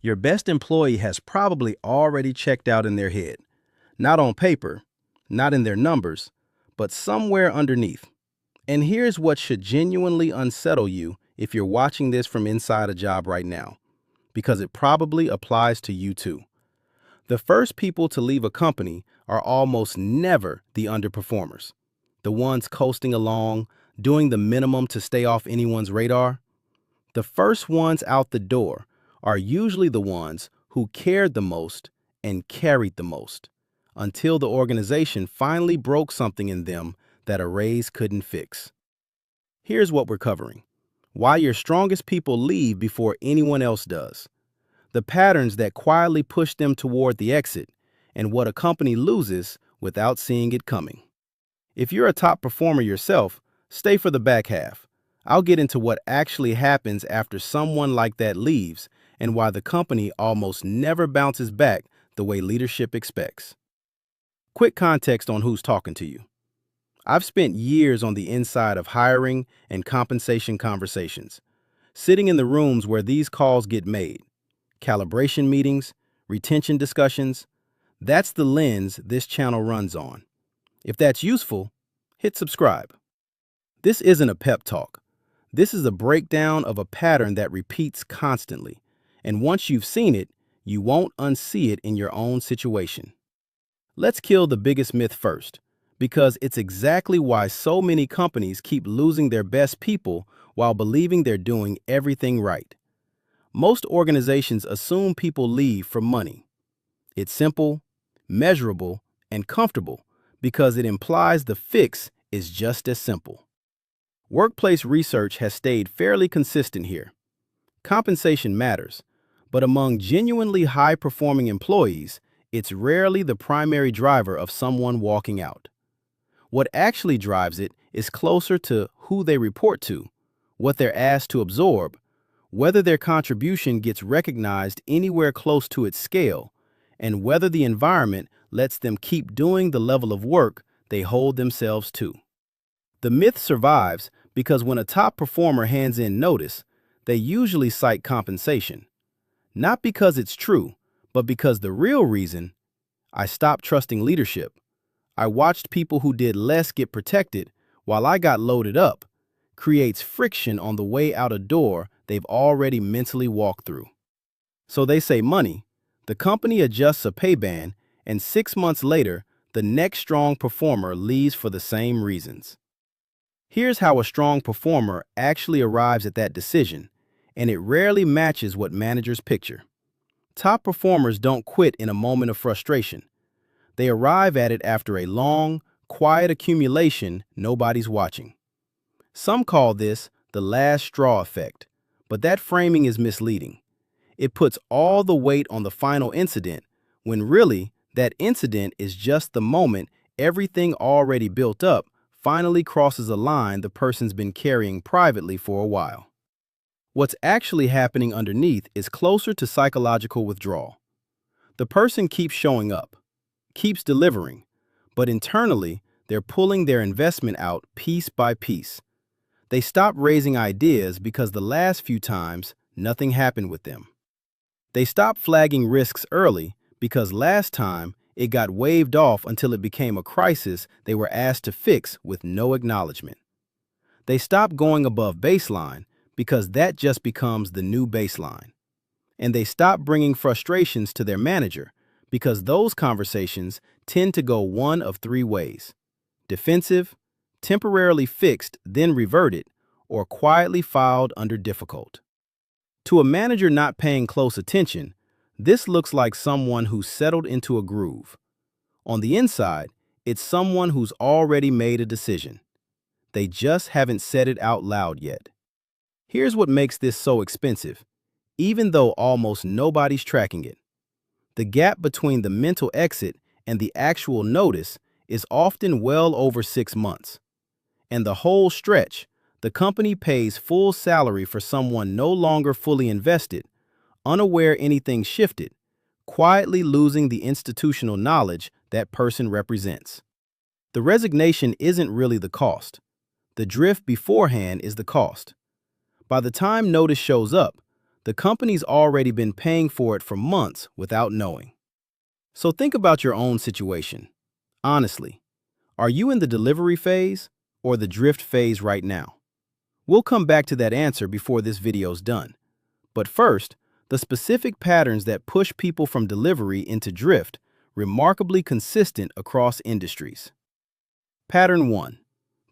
Your best employee has probably already checked out in their head, not on paper, not in their numbers, but somewhere underneath. And here's what should genuinely unsettle you if you're watching this from inside a job right now, because it probably applies to you too. The first people to leave a company are almost never the underperformers, the ones coasting along, doing the minimum to stay off anyone's radar. The first ones out the door are usually the ones who cared the most and carried the most, until the organization finally broke something in them that a raise couldn't fix. Here's what we're covering: why your strongest people leave before anyone else does, the patterns that quietly push them toward the exit, and what a company loses without seeing it coming. If you're a top performer yourself, stay for the back half. I'll get into what actually happens after someone like that leaves and why the company almost never bounces back the way leadership expects. Quick context on who's talking to you. I've spent years on the inside of hiring and compensation conversations, sitting in the rooms where these calls get made, calibration meetings, retention discussions. That's the lens this channel runs on. If that's useful, hit subscribe. This isn't a pep talk. This is a breakdown of a pattern that repeats constantly, and once you've seen it, you won't unsee it in your own situation. Let's kill the biggest myth first, because it's exactly why so many companies keep losing their best people while believing they're doing everything right. Most organizations assume people leave for money. It's simple, measurable, and comfortable because it implies the fix is just as simple. Workplace research has stayed fairly consistent here. Compensation matters, but among genuinely high-performing employees, it's rarely the primary driver of someone walking out. What actually drives it is closer to who they report to, what they're asked to absorb, whether their contribution gets recognized anywhere close to its scale, and whether the environment lets them keep doing the level of work they hold themselves to. The myth survives because when a top performer hands in notice, they usually cite compensation. Not because it's true, but because the real reason: I stopped trusting leadership. I watched people who did less get protected while I got loaded up, creates friction on the way out a door they've already mentally walked through. So they say money, the company adjusts a pay band, and 6 months later, the next strong performer leaves for the same reasons. Here's how a strong performer actually arrives at that decision, and it rarely matches what managers picture. Top performers don't quit in a moment of frustration. They arrive at it after a long, quiet accumulation nobody's watching. Some call this the last straw effect, but that framing is misleading. It puts all the weight on the final incident, when really that incident is just the moment everything already built up finally crosses a line the person's been carrying privately for a while. What's actually happening underneath is closer to psychological withdrawal. The person keeps showing up, keeps delivering, but internally, they're pulling their investment out piece by piece. They stop raising ideas because the last few times, nothing happened with them. They stop flagging risks early because last time, it got waved off until it became a crisis they were asked to fix with no acknowledgement. They stop going above baseline because that just becomes the new baseline. And they stop bringing frustrations to their manager because those conversations tend to go one of three ways: defensive, temporarily fixed, then reverted, or quietly filed under difficult. To a manager not paying close attention, this looks like someone who's settled into a groove. On the inside, it's someone who's already made a decision. They just haven't said it out loud yet. Here's what makes this so expensive, even though almost nobody's tracking it. The gap between the mental exit and the actual notice is often well over 6 months. And the whole stretch, the company pays full salary for someone no longer fully invested, unaware anything shifted, quietly losing the institutional knowledge that person represents. The resignation isn't really the cost. The drift beforehand is the cost. By the time notice shows up, the company's already been paying for it for months without knowing. So think about your own situation. Honestly, are you in the delivery phase or the drift phase right now? We'll come back to that answer before this video's done. But first, the specific patterns that push people from delivery into drift, remarkably consistent across industries. Pattern 1.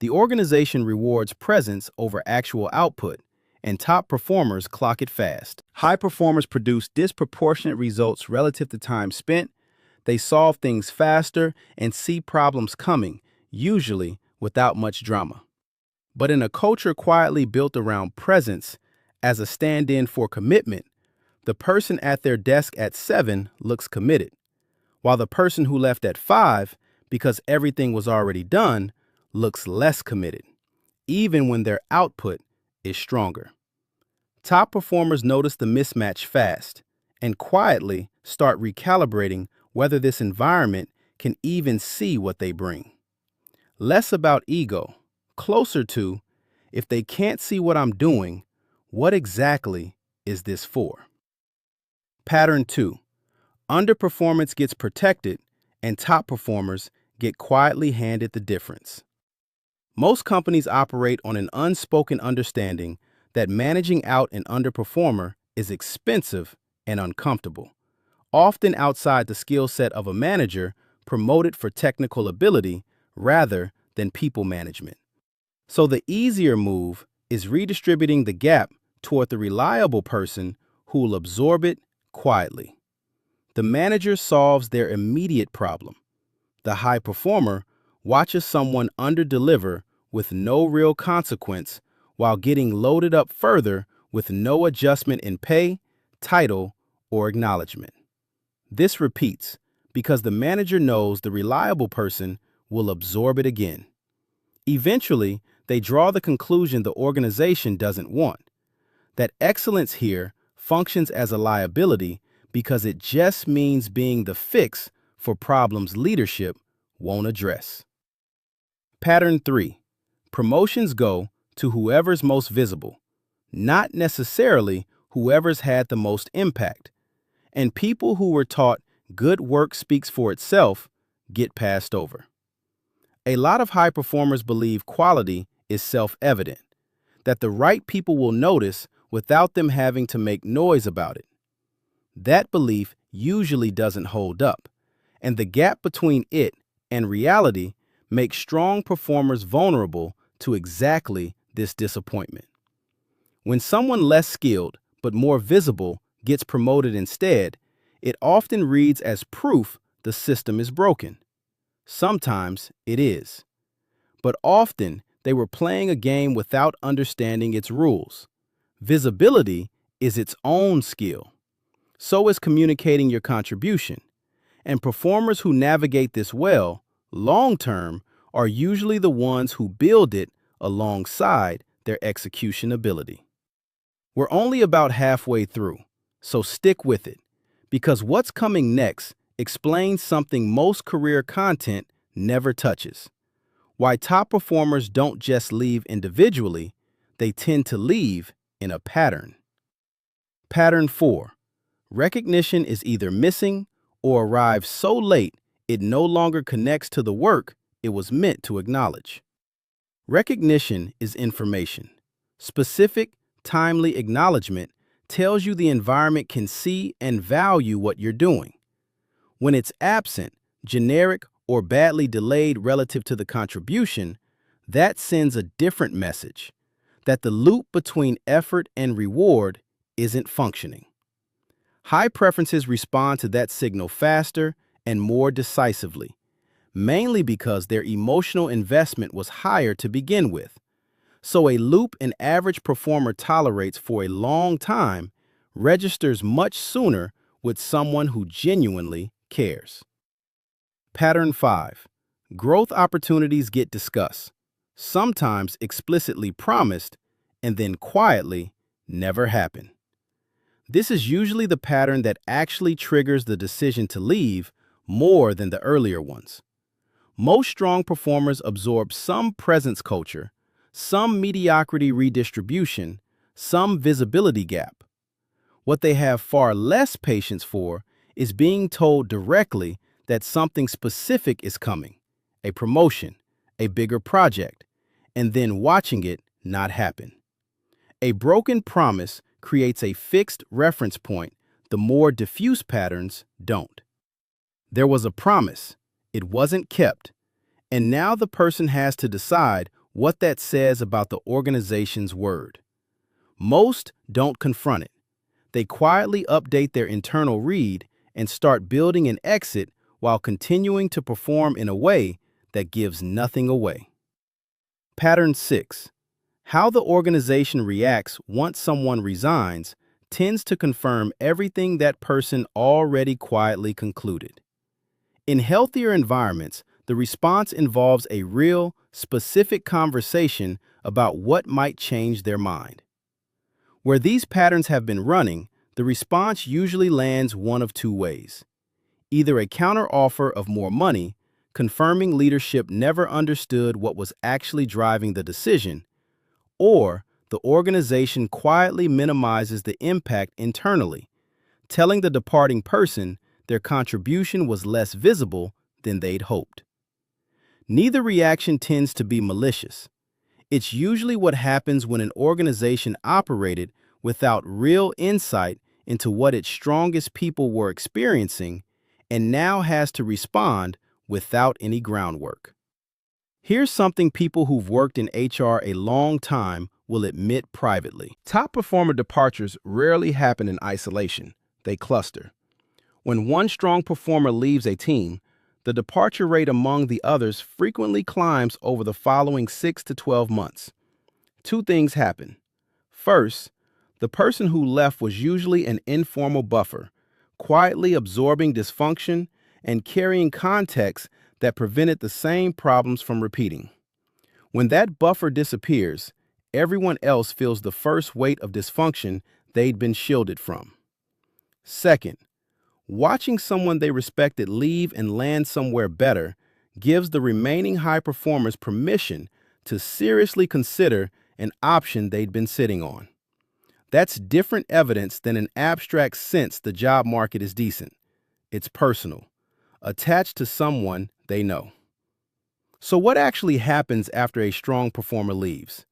The organization rewards presence over actual output, and top performers clock it fast. High performers produce disproportionate results relative to time spent. They solve things faster and see problems coming, usually without much drama. But in a culture quietly built around presence as a stand-in for commitment, the person at their desk at 7 looks committed, while the person who left at 5, because everything was already done, looks less committed, even when their output is stronger. Top performers notice the mismatch fast and quietly start recalibrating whether this environment can even see what they bring. Less about ego, closer to, if they can't see what I'm doing, what exactly is this for? Pattern 2. Underperformance gets protected and top performers get quietly handed the difference. Most companies operate on an unspoken understanding that managing out an underperformer is expensive and uncomfortable, often outside the skill set of a manager promoted for technical ability rather than people management. So the easier move is redistributing the gap toward the reliable person who will absorb it quietly. The manager solves their immediate problem. The high performer watches someone underdeliver with no real consequence while getting loaded up further with no adjustment in pay, title, or acknowledgement. This repeats because the manager knows the reliable person will absorb it again. Eventually, they draw the conclusion the organization doesn't want, that excellence here functions as a liability because it just means being the fix for problems leadership won't address. Pattern 3. Promotions go to whoever's most visible, not necessarily whoever's had the most impact. And people who were taught good work speaks for itself get passed over. A lot of high performers believe quality is self-evident, that the right people will notice without them having to make noise about it. That belief usually doesn't hold up, and the gap between it and reality makes strong performers vulnerable to exactly this disappointment. When someone less skilled but more visible gets promoted instead, it often reads as proof the system is broken. Sometimes it is, but often they were playing a game without understanding its rules. Visibility is its own skill. So is communicating your contribution. And performers who navigate this well, long-term, are usually the ones who build it alongside their execution ability. We're only about halfway through, so stick with it, because what's coming next explains something most career content never touches. Why top performers don't just leave individually, they tend to leave in a pattern. Pattern 4. Recognition is either missing or arrives so late it no longer connects to the work it was meant to acknowledge. Recognition is information. Specific, timely acknowledgement tells you the environment can see and value what you're doing. When it's absent, generic, or badly delayed relative to the contribution, that sends a different message, that the loop between effort and reward isn't functioning. High preferences respond to that signal faster and more decisively, mainly because their emotional investment was higher to begin with. So a loop an average performer tolerates for a long time registers much sooner with someone who genuinely cares. Pattern 5. Growth opportunities get discussed, sometimes explicitly promised, and then quietly never happen. This is usually the pattern that actually triggers the decision to leave more than the earlier ones. Most strong performers absorb some presence culture, some mediocrity redistribution, some visibility gap. What they have far less patience for is being told directly that something specific is coming, a promotion, a bigger project, and then watching it not happen. A broken promise creates a fixed reference point. The more diffuse patterns don't. There was a promise, it wasn't kept, and now the person has to decide what that says about the organization's word. Most don't confront it. They quietly update their internal read and start building an exit while continuing to perform in a way that gives nothing away. Pattern 6. How the organization reacts once someone resigns tends to confirm everything that person already quietly concluded. In healthier environments, the response involves a real, specific conversation about what might change their mind. Where these patterns have been running, the response usually lands one of two ways. Either a counteroffer of more money, confirming leadership never understood what was actually driving the decision, or the organization quietly minimizes the impact internally, telling the departing person their contribution was less visible than they'd hoped. Neither reaction tends to be malicious. It's usually what happens when an organization operated without real insight into what its strongest people were experiencing and now has to respond without any groundwork. Here's something people who've worked in HR a long time will admit privately. Top performer departures rarely happen in isolation. They cluster. When one strong performer leaves a team, the departure rate among the others frequently climbs over the following 6 to 12 months. Two things happen. First, the person who left was usually an informal buffer, quietly absorbing dysfunction and carrying context that prevented the same problems from repeating. When that buffer disappears, everyone else feels the first weight of dysfunction they'd been shielded from. Second, watching someone they respected leave and land somewhere better gives the remaining high performers permission to seriously consider an option they'd been sitting on. That's different evidence than an abstract sense the job market is decent. It's personal, attached to someone they know. So what actually happens after a strong performer leaves?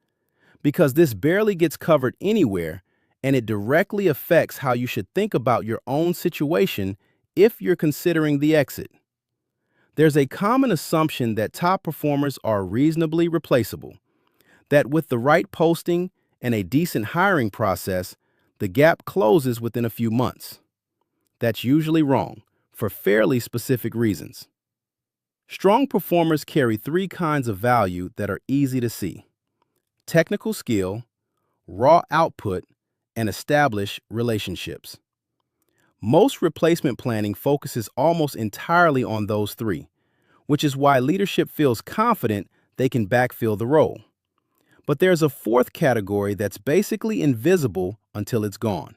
Because this barely gets covered anywhere, and it directly affects how you should think about your own situation if you're considering the exit. There's a common assumption that top performers are reasonably replaceable, that with the right posting and a decent hiring process, the gap closes within a few months. That's usually wrong, for fairly specific reasons. Strong performers carry three kinds of value that are easy to see: technical skill, raw output, and established relationships. Most replacement planning focuses almost entirely on those three, which is why leadership feels confident they can backfill the role. But there's a fourth category that's basically invisible until it's gone: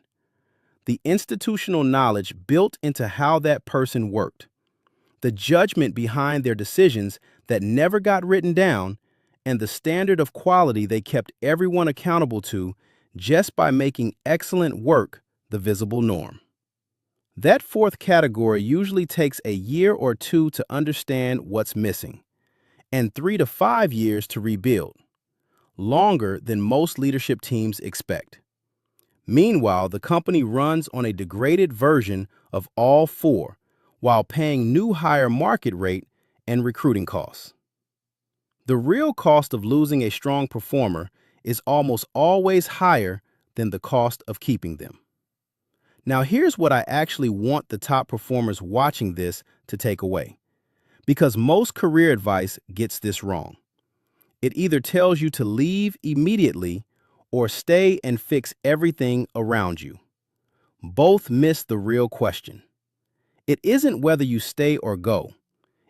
the institutional knowledge built into how that person worked, the judgment behind their decisions that never got written down, and the standard of quality they kept everyone accountable to just by making excellent work the visible norm. That fourth category usually takes a year or two to understand what's missing, and 3 to 5 years to rebuild, longer than most leadership teams expect. Meanwhile, the company runs on a degraded version of all four while paying new higher market rate and recruiting costs. The real cost of losing a strong performer is almost always higher than the cost of keeping them. Now, here's what I actually want the top performers watching this to take away, because most career advice gets this wrong. It either tells you to leave immediately or stay and fix everything around you. Both miss the real question. It isn't whether you stay or go.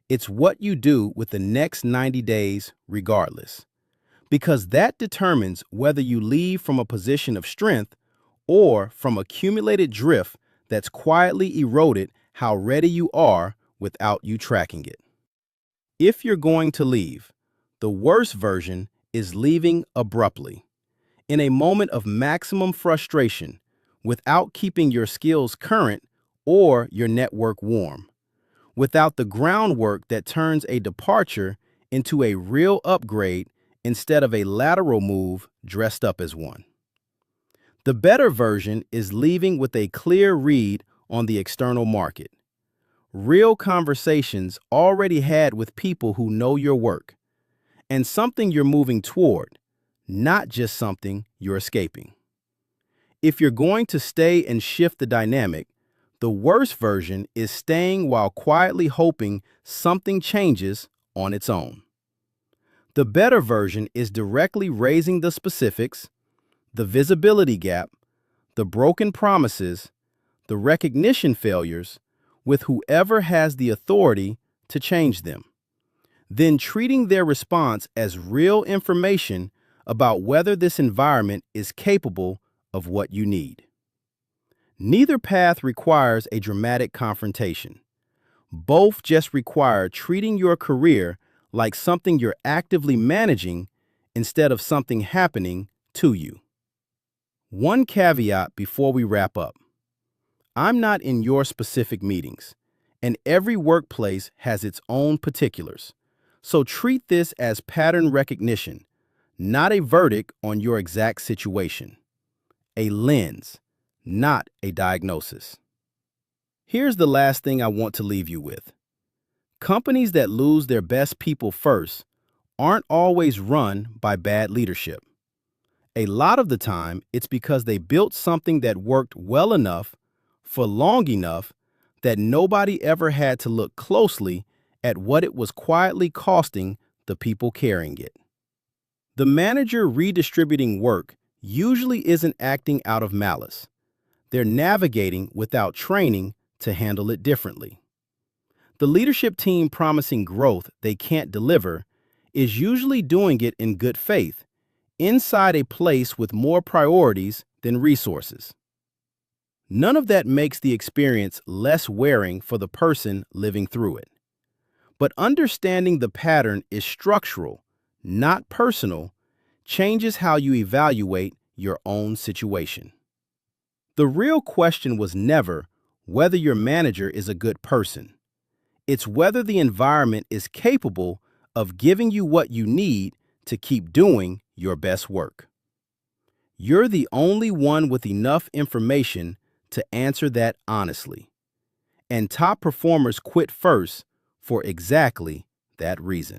It's what you do with the next 90 days regardless, because that determines whether you leave from a position of strength or from accumulated drift that's quietly eroded how ready you are without you tracking it. If you're going to leave, the worst version is leaving abruptly, in a moment of maximum frustration, without keeping your skills current or your network warm, without the groundwork that turns a departure into a real upgrade instead of a lateral move dressed up as one. The better version is leaving with a clear read on the external market. Real conversations already had with people who know your work, and something you're moving toward, not just something you're escaping. If you're going to stay and shift the dynamic, the worst version is staying while quietly hoping something changes on its own. The better version is directly raising the specifics, the visibility gap, the broken promises, the recognition failures with whoever has the authority to change them, then treating their response as real information about whether this environment is capable of what you need. Neither path requires a dramatic confrontation. Both just require treating your career like something you're actively managing instead of something happening to you. One caveat before we wrap up. I'm not in your specific meetings, and every workplace has its own particulars. So treat this as pattern recognition, not a verdict on your exact situation. A lens, not a diagnosis. Here's the last thing I want to leave you with. Companies that lose their best people first aren't always run by bad leadership. A lot of the time, it's because they built something that worked well enough for long enough that nobody ever had to look closely at what it was quietly costing the people carrying it. The manager redistributing work usually isn't acting out of malice. They're navigating without training to handle it differently. The leadership team promising growth they can't deliver is usually doing it in good faith, inside a place with more priorities than resources. None of that makes the experience less wearing for the person living through it. But understanding the pattern is structural, not personal, changes how you evaluate your own situation. The real question was never whether your manager is a good person. It's whether the environment is capable of giving you what you need to keep doing your best work. You're the only one with enough information to answer that honestly. And top performers quit first for exactly that reason.